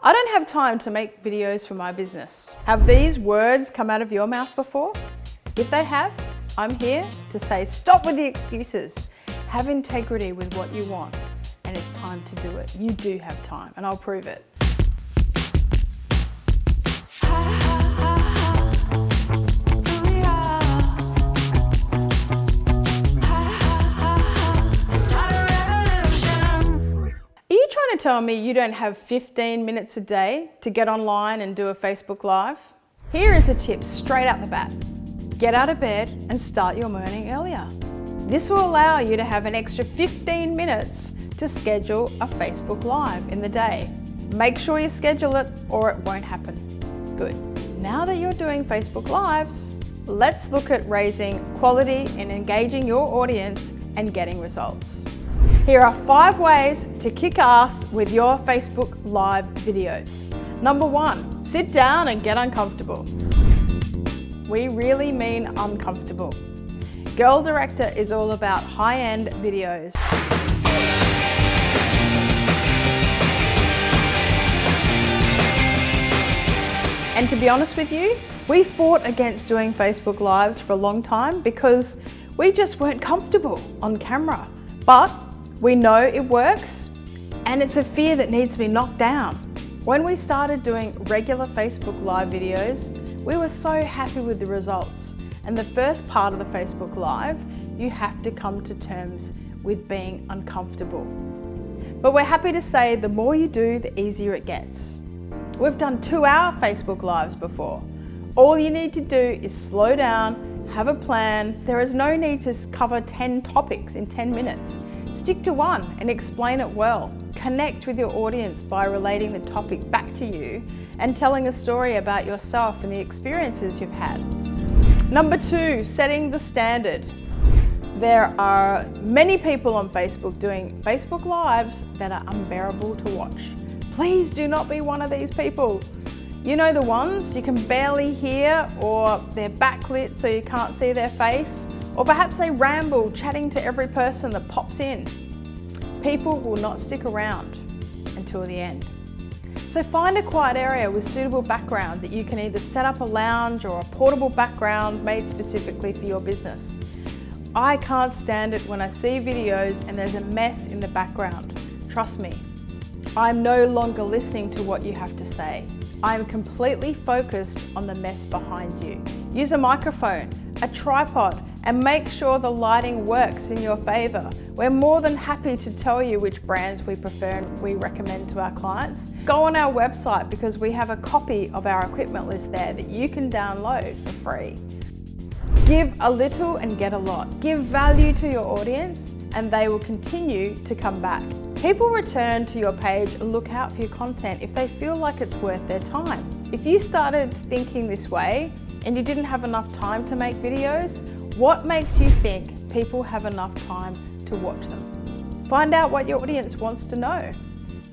I don't have time to make videos for my business. Have these words come out of your mouth before? If they have, I'm here to say stop with the excuses. Have integrity with what you want, and it's time to do it. You do have time, and I'll prove it. Are you trying to tell me you don't have 15 minutes a day to get online and do a Facebook Live? Here is a tip straight out the bat. Get out of bed and start your morning earlier. This will allow you to have an extra 15 minutes to schedule a Facebook Live in the day. Make sure you schedule it or it won't happen. Good. Now that you're doing Facebook Lives, let's look at raising quality and engaging your audience and getting results. Here are 5 ways to kick ass with your Facebook Live videos. Number 1, sit down and get uncomfortable. We really mean uncomfortable. Girl Director is all about high-end videos. And to be honest with you, we fought against doing Facebook Lives for a long time because we just weren't comfortable on camera. But we know it works, and it's a fear that needs to be knocked down. When we started doing regular Facebook Live videos, we were so happy with the results. And the first part of the Facebook Live, you have to come to terms with being uncomfortable. But we're happy to say the more you do, the easier it gets. We've done 2-hour Facebook Lives before. All you need to do is slow down, have a plan. There is no need to cover 10 topics in 10 minutes. Stick to one and explain it well. Connect with your audience by relating the topic back to you and telling a story about yourself and the experiences you've had. Number 2, setting the standard. There are many people on Facebook doing Facebook Lives that are unbearable to watch. Please do not be one of these people. You know the ones you can barely hear, or they're backlit so you can't see their face, or perhaps they ramble chatting to every person that pops in. People will not stick around until the end. So find a quiet area with suitable background that you can either set up a lounge or a portable background made specifically for your business. I can't stand it when I see videos and there's a mess in the background. Trust me, I'm no longer listening to what you have to say. I'm completely focused on the mess behind you. Use a microphone, a tripod, and make sure the lighting works in your favor. We're more than happy to tell you which brands we prefer and we recommend to our clients. Go on our website because we have a copy of our equipment list there that you can download for free. Give a little and get a lot. Give value to your audience and they will continue to come back. People return to your page and look out for your content if they feel like it's worth their time. If you started thinking this way and you didn't have enough time to make videos, what makes you think people have enough time to watch them? Find out what your audience wants to know.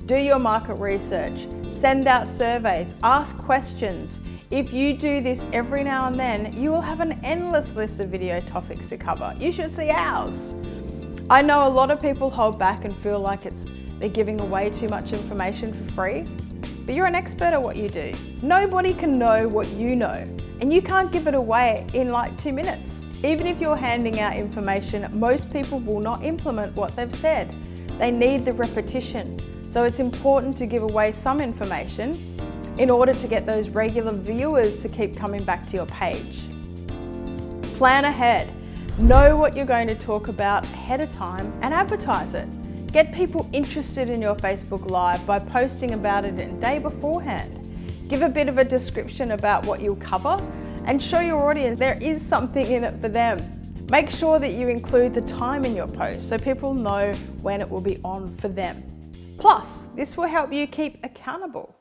Do your market research, send out surveys, ask questions. If you do this every now and then, you will have an endless list of video topics to cover. You should see ours. I know a lot of people hold back and feel like they're giving away too much information for free, but you're an expert at what you do. Nobody can know what you know, and you can't give it away in like 2 minutes. Even if you're handing out information, most people will not implement what they've said. They need the repetition. So it's important to give away some information in order to get those regular viewers to keep coming back to your page. Plan ahead. Know what you're going to talk about ahead of time and advertise it. Get people interested in your Facebook Live by posting about it a day beforehand. Give a bit of a description about what you'll cover and show your audience there is something in it for them. Make sure that you include the time in your post so people know when it will be on for them. Plus, this will help you keep accountable.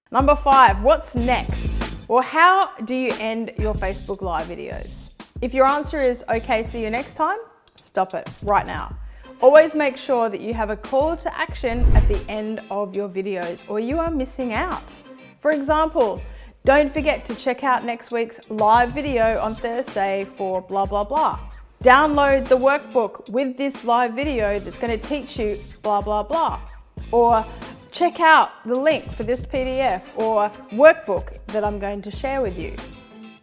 Number 5, what's next? Well, how do you end your Facebook Live videos? If your answer is, okay, see you next time, stop it right now. Always make sure that you have a call to action at the end of your videos or you are missing out. For example, don't forget to check out next week's live video on Thursday for blah, blah, blah. Download the workbook with this live video that's going to teach you blah, blah, blah. or check out the link for this PDF or workbook that I'm going to share with you.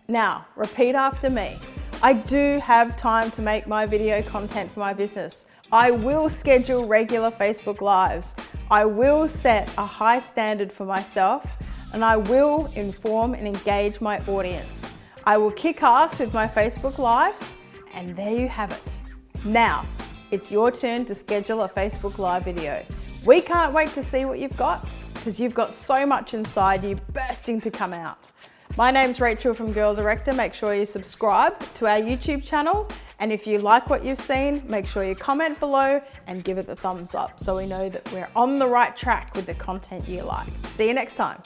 Now, repeat after me. I do have time to make my video content for my business. I will schedule regular Facebook Lives. I will set a high standard for myself, and I will inform and engage my audience. I will kick ass with my Facebook Lives, and there you have it. Now, it's your turn to schedule a Facebook Live video. We can't wait to see what you've got, because you've got so much inside you bursting to come out. My name's Rachel from Girl Director. Make sure you subscribe to our YouTube channel. And if you like what you've seen, make sure you comment below and give it the thumbs up so we know that we're on the right track with the content you like. See you next time.